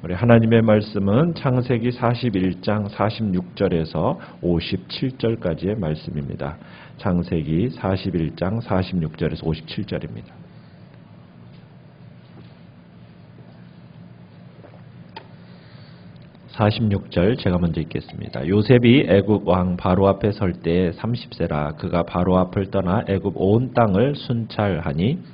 우리 하나님의 말씀은 창세기 41장 46절에서 57절까지의 말씀입니다. 창세기 41장 46절에서 57절입니다. (46절) 제가 먼저 읽겠습니다. 요셉이 애굽 왕 바로 앞에 설 때에 30세라. 그가 바로 앞을 떠나 애굽 온 땅을 순찰하니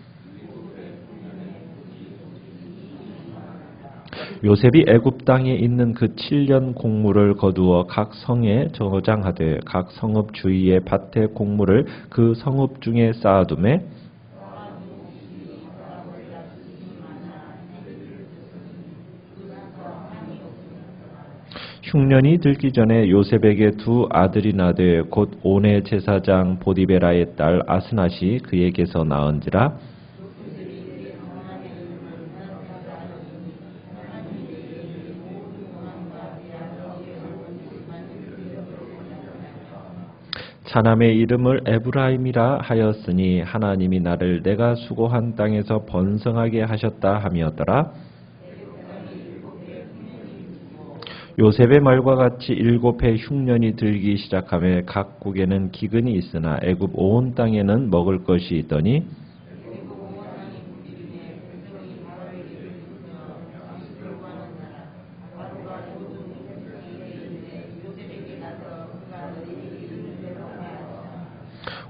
요셉이 애굽 땅에 있는 그 7년 곡물을 거두어 각 성에 저장하되 각 성읍 주위의 밭의 곡물을 그 성읍 중에 쌓아두매 흉년이 들기 전에 요셉에게 두 아들이 나되 곧 온의 제사장 보디베라의 딸 아스낫이 그에게서 낳은지라. 차남의 이름을 에브라임이라 하였으니 하나님이 나를 내가 수고한 땅에서 번성하게 하셨다 함이었더라. 요셉의 말과 같이 7해 흉년이 들기 시작하며 각국에는 기근이 있으나 애굽 온 땅에는 먹을 것이 있더니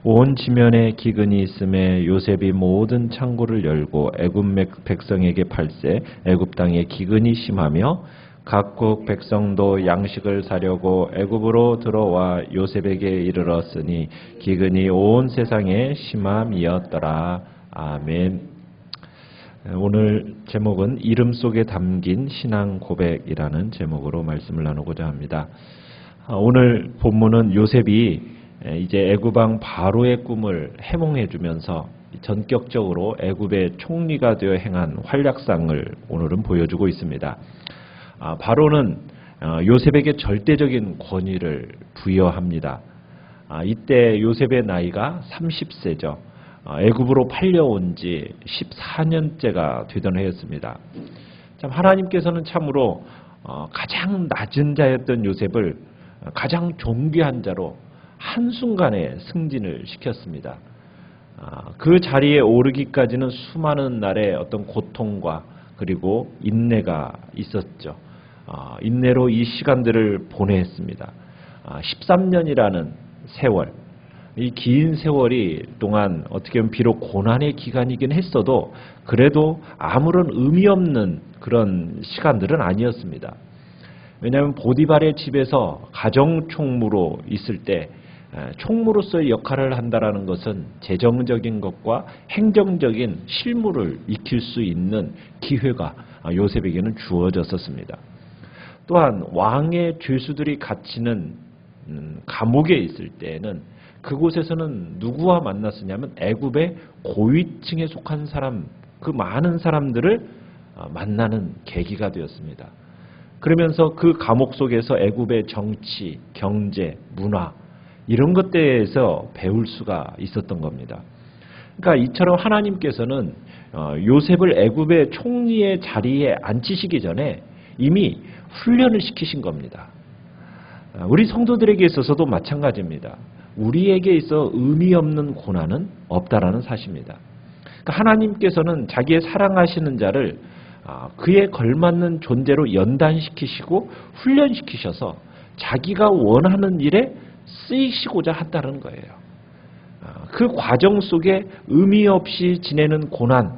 온 지면에 기근이 있음에 요셉이 모든 창고를 열고 애굽 백성에게 팔세. 애굽 땅에 기근이 심하며 각국 백성도 양식을 사려고 애굽으로 들어와 요셉에게 이르렀으니 기근이 온 세상에 심함이었더라. 아멘. 오늘 제목은 이름 속에 담긴 신앙 고백이라는 제목으로 말씀을 나누고자 합니다. 오늘 본문은 요셉이 이제 애굽 왕 바로의 꿈을 해몽해 주면서 전격적으로 애굽의 총리가 되어 행한 활약상을 오늘은 보여주고 있습니다. 바로는 요셉에게 절대적인 권위를 부여합니다. 이때 요셉의 나이가 30세죠. 애굽으로 팔려온 지 14년째가 되던 해였습니다. 참 하나님께서는 참으로 가장 낮은 자였던 요셉을 가장 존귀한 자로 한순간에 승진을 시켰습니다. 그 자리에 오르기까지는 수많은 날의 어떤 고통과 그리고 인내가 있었죠. 인내로 이 시간들을 보냈습니다. 13년이라는 세월, 이 긴 세월이 동안 어떻게 보면 비록 고난의 기간이긴 했어도 그래도 아무런 의미 없는 그런 시간들은 아니었습니다. 왜냐하면 보디발의 집에서 가정총무로 있을 때 총무로서의 역할을 한다라는 것은 재정적인 것과 행정적인 실무를 익힐 수 있는 기회가 요셉에게는 주어졌었습니다. 또한 왕의 죄수들이 갇히는 감옥에 있을 때에는 그곳에서는 누구와 만났었냐면 애굽의 고위층에 속한 사람, 그 많은 사람들을 만나는 계기가 되었습니다. 그러면서 그 감옥 속에서 애굽의 정치, 경제, 문화 이런 것에 대해서 배울 수가 있었던 겁니다. 그러니까 이처럼 하나님께서는 요셉을 애굽의 총리의 자리에 앉히시기 전에 이미 훈련을 시키신 겁니다. 우리 성도들에게 있어서도 마찬가지입니다. 우리에게 있어 의미 없는 고난은 없다라는 사실입니다. 그러니까 하나님께서는 자기의 사랑하시는 자를 그에 걸맞는 존재로 연단시키시고 훈련시키셔서 자기가 원하는 일에 쓰이시고자 한다는 거예요. 그 과정 속에 의미 없이 지내는 고난,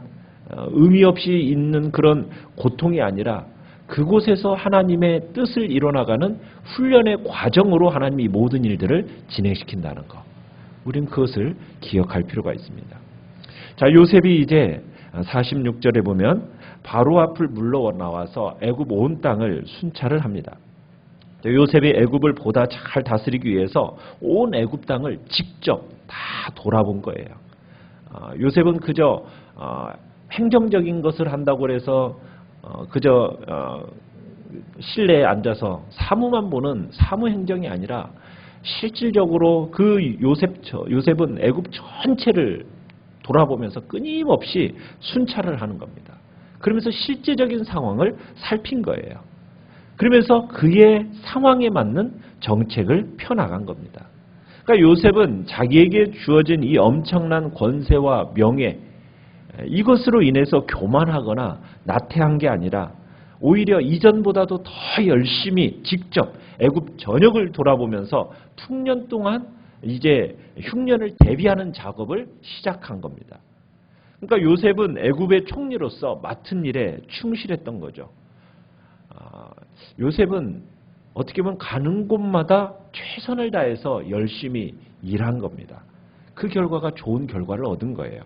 의미 없이 있는 그런 고통이 아니라 그곳에서 하나님의 뜻을 이뤄나가는 훈련의 과정으로 하나님이 모든 일들을 진행시킨다는 것. 우린 그것을 기억할 필요가 있습니다. 자, 요셉이 이제 46절에 보면 바로 앞을 물러나와서 애굽 온 땅을 순찰을 합니다. 요셉이 애굽을 보다 잘 다스리기 위해서 온 애굽 땅을 직접 다 돌아본 거예요. 요셉은 그저 행정적인 것을 한다고 해서 그저 실내에 앉아서 사무만 보는 사무행정이 아니라 실질적으로 그 요셉은 애굽 전체를 돌아보면서 끊임없이 순찰을 하는 겁니다. 그러면서 실제적인 상황을 살핀 거예요. 그러면서 그의 상황에 맞는 정책을 펴나간 겁니다. 그러니까 요셉은 자기에게 주어진 이 엄청난 권세와 명예, 이것으로 인해서 교만하거나 나태한 게 아니라 오히려 이전보다도 더 열심히 직접 애굽 전역을 돌아보면서 풍년 동안 이제 흉년을 대비하는 작업을 시작한 겁니다. 그러니까 요셉은 애굽의 총리로서 맡은 일에 충실했던 거죠. 요셉은 어떻게 보면 가는 곳마다 최선을 다해서 열심히 일한 겁니다. 그 결과가 좋은 결과를 얻은 거예요.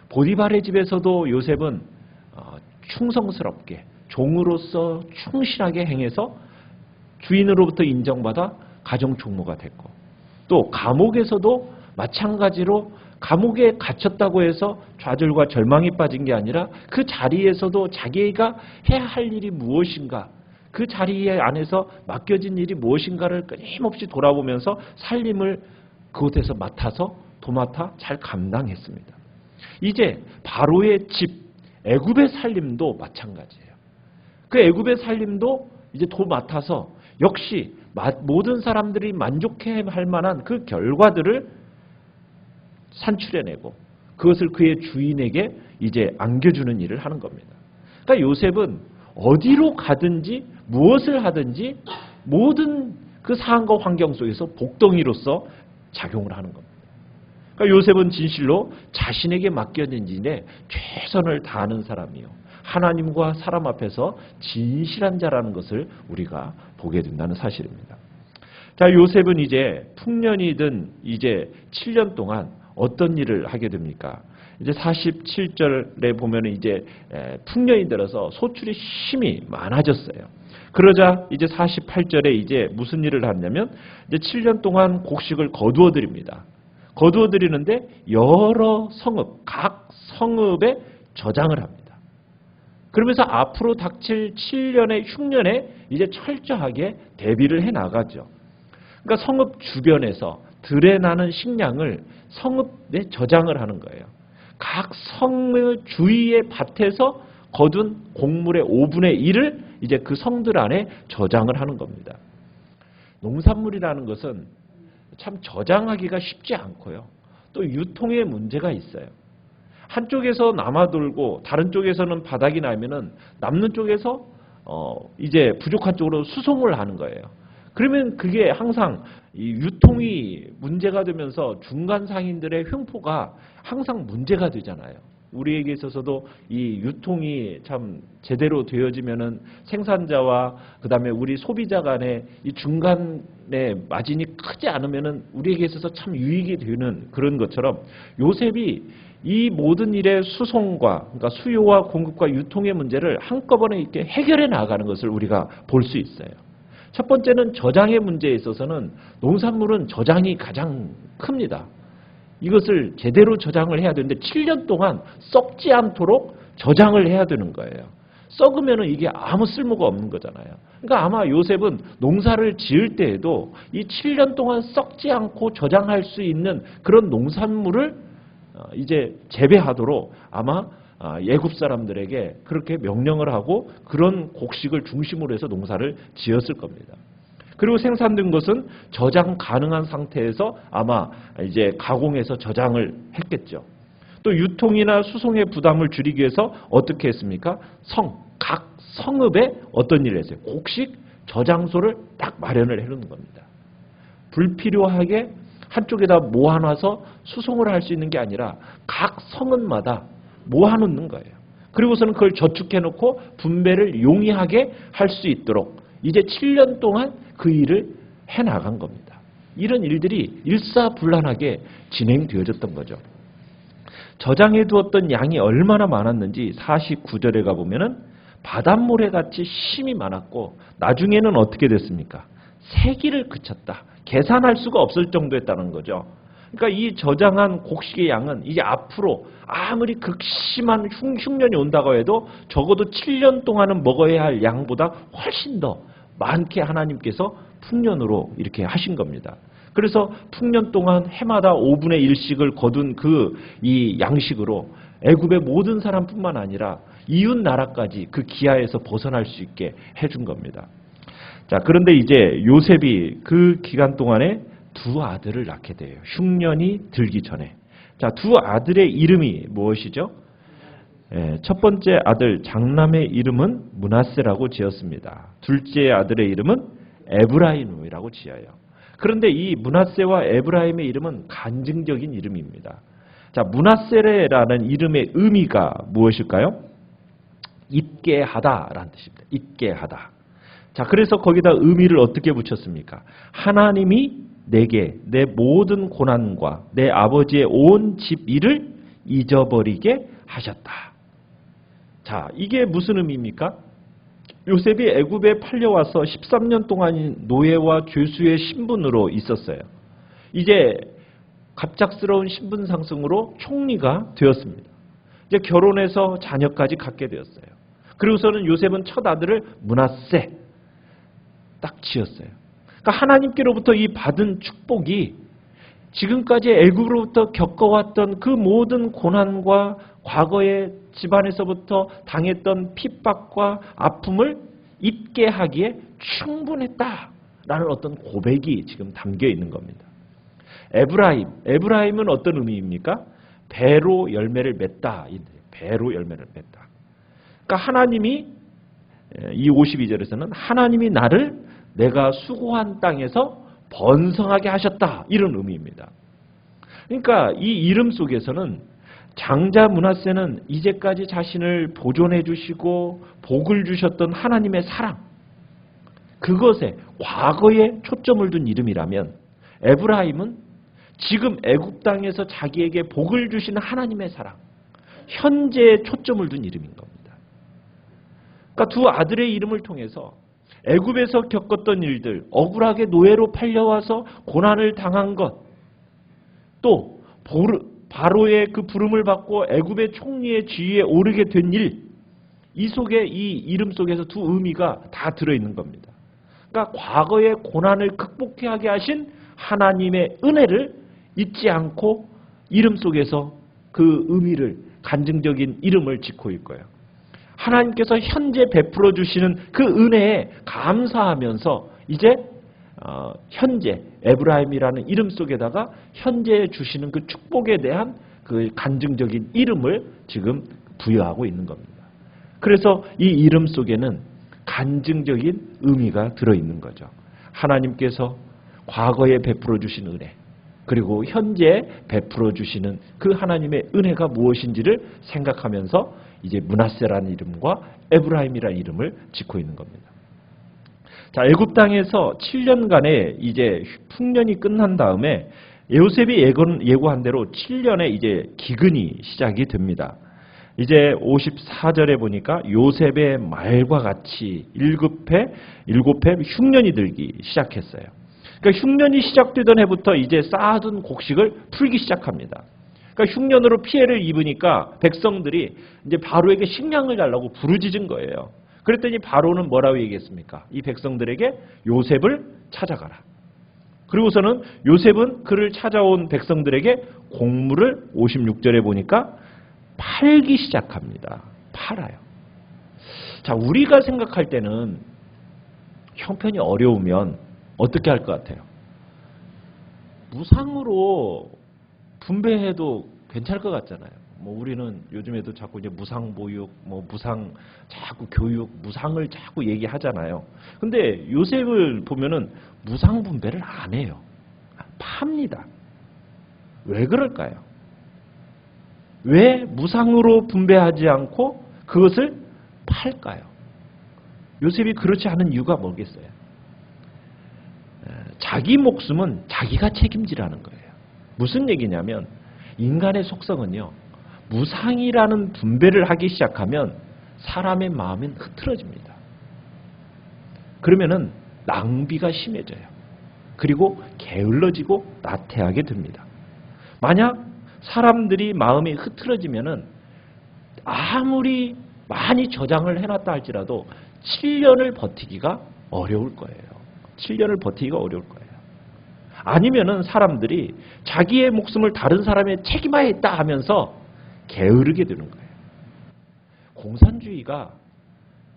보디발의 집에서도 요셉은 충성스럽게 종으로서 충실하게 행해서 주인으로부터 인정받아 가정 총무가 됐고, 또 감옥에서도 마찬가지로 감옥에 갇혔다고 해서 좌절과 절망이 빠진 게 아니라 그 자리에서도 자기가 해야 할 일이 무엇인가, 그 자리에 안에서 맡겨진 일이 무엇인가를 끊임없이 돌아보면서 살림을 그곳에서 맡아서 도맡아 잘 감당했습니다. 이제 바로의 집 애굽의 살림도 마찬가지예요. 그 애굽의 살림도 이제 도맡아서 역시 모든 사람들이 만족해할 만한 그 결과들을 산출해내고 그것을 그의 주인에게 이제 안겨주는 일을 하는 겁니다. 그러니까 요셉은 어디로 가든지 무엇을 하든지 모든 그 상황과 환경 속에서 복덩이로서 작용을 하는 겁니다. 그러니까 요셉은 진실로 자신에게 맡겨진 일에 최선을 다하는 사람이요, 하나님과 사람 앞에서 진실한 자라는 것을 우리가 보게 된다는 사실입니다. 자, 요셉은 이제 풍년이 든 이제 7년 동안 어떤 일을 하게 됩니까? 이제 47절에 보면은 이제 풍년이 들어서 소출이 심히 많아졌어요. 그러자 이제 48절에 이제 무슨 일을 하냐면 이제 7년 동안 곡식을 거두어 드립니다. 거두어 드리는데 여러 성읍, 각 성읍에 저장을 합니다. 그러면서 앞으로 닥칠 7년의 흉년에 이제 철저하게 대비를 해 나가죠. 그러니까 성읍 주변에서 들에 나는 식량을 성읍에 저장을 하는 거예요. 각 성의 주위의 밭에서 거둔 곡물의 5분의 1을 이제 그 성들 안에 저장을 하는 겁니다. 농산물이라는 것은 참 저장하기가 쉽지 않고요. 또 유통에 문제가 있어요. 한쪽에서 남아돌고 다른 쪽에서는 바닥이 나면은 남는 쪽에서 이제 부족한 쪽으로 수송을 하는 거예요. 그러면 그게 항상 이 유통이 문제가 되면서 중간 상인들의 횡포가 항상 문제가 되잖아요. 우리에게 있어서도 이 유통이 참 제대로 되어지면은 생산자와 그다음에 우리 소비자 간의 이 중간에 마진이 크지 않으면은 우리에게 있어서 참 유익이 되는 그런 것처럼 요셉이 이 모든 일의 수송과 그러니까 수요와 공급과 유통의 문제를 한꺼번에 이렇게 해결해 나가는 것을 우리가 볼 수 있어요. 첫 번째는 저장의 문제에 있어서는 농산물은 저장이 가장 큽니다. 이것을 제대로 저장을 해야 되는데 7년 동안 썩지 않도록 저장을 해야 되는 거예요. 썩으면 이게 아무 쓸모가 없는 거잖아요. 그러니까 아마 요셉은 농사를 지을 때에도 이 7년 동안 썩지 않고 저장할 수 있는 그런 농산물을 이제 재배하도록 아마 애굽 사람들에게 그렇게 명령을 하고 그런 곡식을 중심으로 해서 농사를 지었을 겁니다. 그리고 생산된 것은 저장 가능한 상태에서 아마 이제 가공해서 저장을 했겠죠. 또 유통이나 수송의 부담을 줄이기 위해서 어떻게 했습니까? 각 성읍에 어떤 일을 했어요? 곡식 저장소를 딱 마련을 해놓는 겁니다. 불필요하게 한쪽에다 모아놔서 수송을 할 수 있는 게 아니라 각 성읍마다 모아놓는 거예요. 그리고서는 그걸 저축해놓고 분배를 용이하게 할 수 있도록 이제 7년 동안 그 일을 해나간 겁니다. 이런 일들이 일사불란하게 진행되어졌던 거죠. 저장해 두었던 양이 얼마나 많았는지 49절에 가보면은 바닷모래같이 심이 많았고 나중에는 어떻게 됐습니까? 세기를 그쳤다. 계산할 수가 없을 정도였다는 거죠. 그러니까 이 저장한 곡식의 양은 이제 앞으로 아무리 극심한 흉년이 온다고 해도 적어도 7년 동안은 먹어야 할 양보다 훨씬 더 많게 하나님께서 풍년으로 이렇게 하신 겁니다. 그래서 풍년 동안 해마다 5분의 1씩을 거둔 그 이 양식으로 애굽의 모든 사람뿐만 아니라 이웃 나라까지 그 기아에서 벗어날 수 있게 해준 겁니다. 자, 그런데 이제 요셉이 그 기간 동안에 두 아들을 낳게 돼요. 흉년이 들기 전에. 자, 두 아들의 이름이 무엇이죠? 첫 번째 아들 장남의 이름은 므낫세라고 지었습니다. 둘째 아들의 이름은 에브라임이라고 지어요. 그런데 이 므낫세와 에브라임의 이름은 간증적인 이름입니다. 자, 므낫세라는 이름의 의미가 무엇일까요? 있게 하다라는 뜻입니다. 있게 하다. 자, 그래서 거기다 의미를 어떻게 붙였습니까? 하나님이 내게 내 모든 고난과 내 아버지의 온 집 일을 잊어버리게 하셨다. 자, 이게 무슨 의미입니까? 요셉이 애굽에 팔려와서 13년 동안 노예와 죄수의 신분으로 있었어요. 이제 갑작스러운 신분 상승으로 총리가 되었습니다. 이제 결혼해서 자녀까지 갖게 되었어요. 그리고서는 요셉은 첫 아들을 므낫세 딱 지었어요. 그러니까 하나님께로부터 이 받은 축복이 지금까지 애굽으로부터 겪어왔던 그 모든 고난과 과거에 집안에서부터 당했던 핍박과 아픔을 잊게 하기에 충분했다라는 어떤 고백이 지금 담겨 있는 겁니다. 에브라임은 어떤 의미입니까? 배로 열매를 맺다. 배로 열매를 맺다. 그러니까 하나님이 이 52절에서는 하나님이 나를 내가 수고한 땅에서 번성하게 하셨다. 이런 의미입니다. 그러니까 이 이름 속에서는 장자 므낫세는 이제까지 자신을 보존해 주시고 복을 주셨던 하나님의 사랑, 그것에 과거에 초점을 둔 이름이라면 에브라임은 지금 애굽 땅에서 자기에게 복을 주시는 하나님의 사랑, 현재에 초점을 둔 이름인 겁니다. 그러니까 두 아들의 이름을 통해서 애굽에서 겪었던 일들, 억울하게 노예로 팔려와서 고난을 당한 것, 또 바로의 그 부름을 받고 애굽의 총리의 지위에 오르게 된 일, 이 속에 이 이름 속에서 두 의미가 다 들어있는 겁니다. 그러니까 과거의 고난을 극복하게 하신 하나님의 은혜를 잊지 않고 이름 속에서 그 의미를, 간증적인 이름을 짓고 있고요. 하나님께서 현재 베풀어 주시는 그 은혜에 감사하면서 이제 현재 에브라임이라는 이름 속에다가 현재 주시는 그 축복에 대한 그 간증적인 이름을 지금 부여하고 있는 겁니다. 그래서 이 이름 속에는 간증적인 의미가 들어있는 거죠. 하나님께서 과거에 베풀어 주신 은혜, 그리고 현재 베풀어 주시는 그 하나님의 은혜가 무엇인지를 생각하면서 이제 므낫세라는 이름과 에브라임이라는 이름을 짓고 있는 겁니다. 자, 애굽 땅에서 7년간의 이제 풍년이 끝난 다음에 요셉이 예고한 대로 7년의 이제 기근이 시작이 됩니다. 이제 54절에 보니까 요셉의 말과 같이 일곱해 흉년이 들기 시작했어요. 그러니까 흉년이 시작되던 해부터 이제 쌓아둔 곡식을 풀기 시작합니다. 그러니까 흉년으로 피해를 입으니까 백성들이 이제 바로에게 식량을 달라고 부르짖은 거예요. 그랬더니 바로는 뭐라고 얘기했습니까? 이 백성들에게 요셉을 찾아가라. 그리고서는 요셉은 그를 찾아온 백성들에게 곡물을 56절에 보니까 팔기 시작합니다. 팔아요. 자, 우리가 생각할 때는 형편이 어려우면 어떻게 할 것 같아요? 무상으로 분배해도 괜찮을 것 같잖아요. 뭐 우리는 요즘에도 자꾸 이제 무상 보육, 뭐 무상 자꾸 교육, 무상을 자꾸 얘기하잖아요. 근데 요셉을 보면은 무상 분배를 안 해요. 팝니다. 왜 그럴까요? 왜 무상으로 분배하지 않고 그것을 팔까요? 요셉이 그렇지 않은 이유가 뭐겠어요? 자기 목숨은 자기가 책임지라는 거예요. 무슨 얘기냐면 인간의 속성은요, 무상이라는 분배를 하기 시작하면 사람의 마음은 흐트러집니다. 그러면은 낭비가 심해져요. 그리고 게을러지고 나태하게 됩니다. 만약 사람들이 마음이 흐트러지면은 아무리 많이 저장을 해놨다 할지라도 7년을 버티기가 어려울 거예요. 7년을 버티기가 어려울 거예요. 아니면은 사람들이 자기의 목숨을 다른 사람의 책임하에 있다 하면서 게으르게 되는 거예요. 공산주의가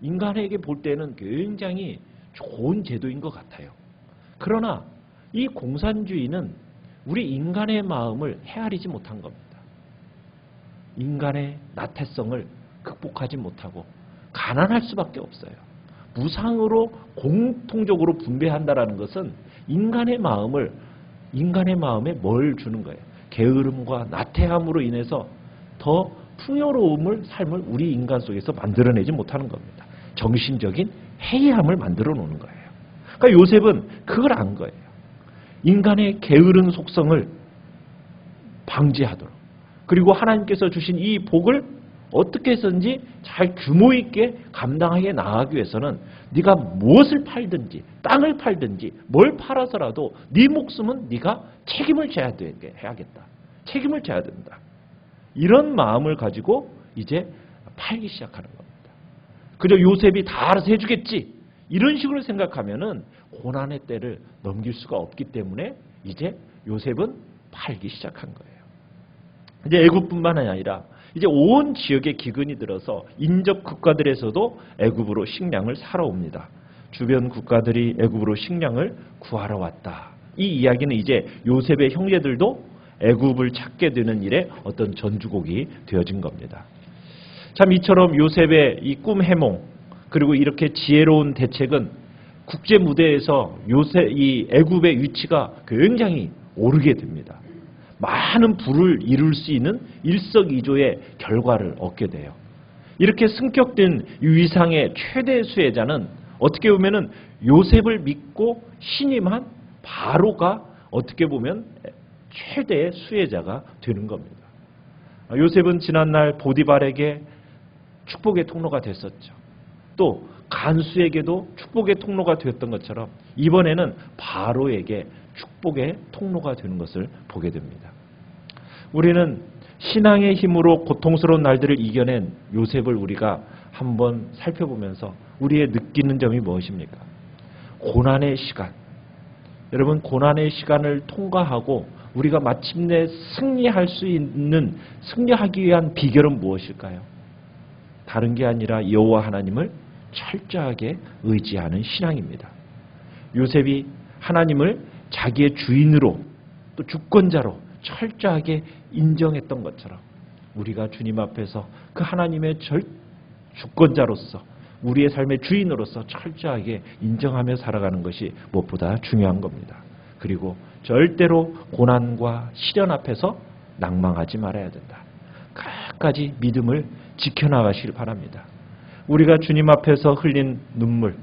인간에게 볼 때는 굉장히 좋은 제도인 것 같아요. 그러나 이 공산주의는 우리 인간의 마음을 헤아리지 못한 겁니다. 인간의 나태성을 극복하지 못하고 가난할 수밖에 없어요. 무상으로 공통적으로 분배한다라는 것은 인간의 마음에 뭘 주는 거예요? 게으름과 나태함으로 인해서 더 풍요로움을 삶을 우리 인간 속에서 만들어내지 못하는 겁니다. 정신적인 해이함을 만들어 놓는 거예요. 그러니까 요셉은 그걸 안 거예요. 인간의 게으른 속성을 방지하도록, 그리고 하나님께서 주신 이 복을 어떻게 해서든지 잘 규모 있게 감당하게 나가기 위해서는 네가 무엇을 팔든지 땅을 팔든지 뭘 팔아서라도 네 목숨은 네가 책임을 져야 해야겠다. 책임을 져야 된다. 이런 마음을 가지고 이제 팔기 시작하는 겁니다. 그저 요셉이 다 알아서 해주겠지 이런 식으로 생각하면은 고난의 때를 넘길 수가 없기 때문에 이제 요셉은 팔기 시작한 거예요. 이제 애굽뿐만 아니라 이제 온 지역에 기근이 들어서 인접 국가들에서도 애굽으로 식량을 사러 옵니다. 주변 국가들이 애굽으로 식량을 구하러 왔다. 이 이야기는 이제 요셉의 형제들도 애굽을 찾게 되는 일에 어떤 전주곡이 되어진 겁니다. 참 이처럼 요셉의 이 꿈 해몽 그리고 이렇게 지혜로운 대책은 국제 무대에서 이 애굽의 위치가 굉장히 오르게 됩니다. 많은 부를 이룰 수 있는 일석이조의 결과를 얻게 돼요. 이렇게 승격된 위상의 최대 수혜자는 어떻게 보면은 요셉을 믿고 신임한 바로가 어떻게 보면 최대의 수혜자가 되는 겁니다. 요셉은 지난날 보디발에게 축복의 통로가 됐었죠. 또 간수에게도 축복의 통로가 되었던 것처럼 이번에는 바로에게 축복의 통로가 되는 것을 보게 됩니다. 우리는 신앙의 힘으로 고통스러운 날들을 이겨낸 요셉을 우리가 한번 살펴보면서 우리의 느끼는 점이 무엇입니까? 고난의 시간. 여러분, 고난의 시간을 통과하고 우리가 마침내 승리하기 위한 비결은 무엇일까요? 다른 게 아니라 여호와 하나님을 철저하게 의지하는 신앙입니다. 요셉이 하나님을 자기의 주인으로 또 주권자로 철저하게 인정했던 것처럼 우리가 주님 앞에서 그 하나님의 주권자로서 우리의 삶의 주인으로서 철저하게 인정하며 살아가는 것이 무엇보다 중요한 겁니다. 그리고 절대로 고난과 시련 앞에서 낭망하지 말아야 된다. 끝까지 믿음을 지켜나가시길 바랍니다. 우리가 주님 앞에서 흘린 눈물,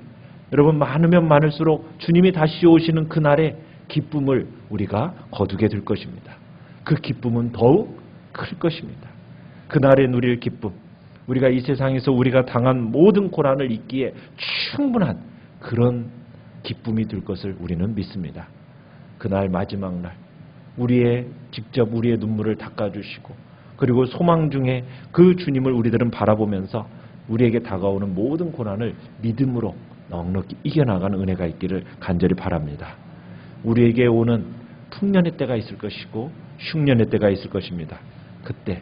여러분 많으면 많을수록 주님이 다시 오시는 그날의 기쁨을 우리가 거두게 될 것입니다. 그 기쁨은 더욱 클 것입니다. 그날에 누릴 기쁨, 우리가 이 세상에서 우리가 당한 모든 고난을 잊기에 충분한 그런 기쁨이 될 것을 우리는 믿습니다. 그날 마지막 날 직접 우리의 눈물을 닦아주시고 그리고 소망 중에 그 주님을 우리들은 바라보면서 우리에게 다가오는 모든 고난을 믿음으로 넉넉히 이겨나가는 은혜가 있기를 간절히 바랍니다. 우리에게 오는 풍년의 때가 있을 것이고 흉년의 때가 있을 것입니다. 그때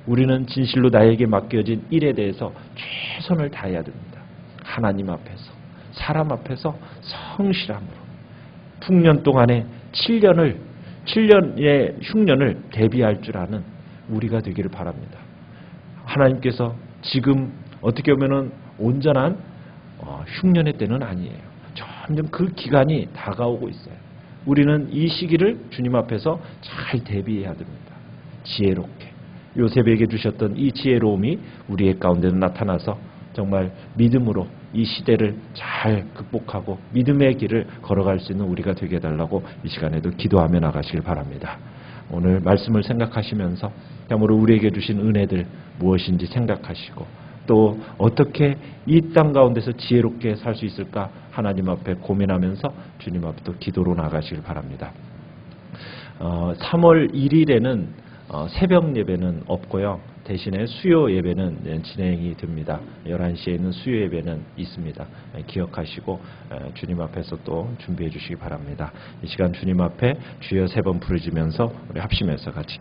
우리는 진실로 나에게 맡겨진 일에 대해서 최선을 다해야 됩니다. 하나님 앞에서, 사람 앞에서 성실함으로 풍년 동안의 7년의 흉년을 대비할 줄 아는 우리가 되기를 바랍니다. 하나님께서 지금 어떻게 보면은 온전한 흉년의 때는 아니에요. 점점 그 기간이 다가오고 있어요. 우리는 이 시기를 주님 앞에서 잘 대비해야 됩니다. 지혜롭게. 요셉에게 주셨던 이 지혜로움이 우리의 가운데는 나타나서 정말 믿음으로 이 시대를 잘 극복하고 믿음의 길을 걸어갈 수 있는 우리가 되게 해달라고 이 시간에도 기도하며 나가시길 바랍니다. 오늘 말씀을 생각하시면서 참으로 우리에게 주신 은혜들 무엇인지 생각하시고 또 어떻게 이 땅 가운데서 지혜롭게 살 수 있을까 하나님 앞에 고민하면서 주님 앞에 또 기도로 나가시길 바랍니다. 3월 1일에는 새벽 예배는 없고요. 대신에 수요 예배는 진행이 됩니다. 11시에 있는 수요 예배는 있습니다. 기억하시고 주님 앞에서 또 준비해 주시기 바랍니다. 이 시간 주님 앞에 주여 3번 부르짖으면서 우리 합심해서 같이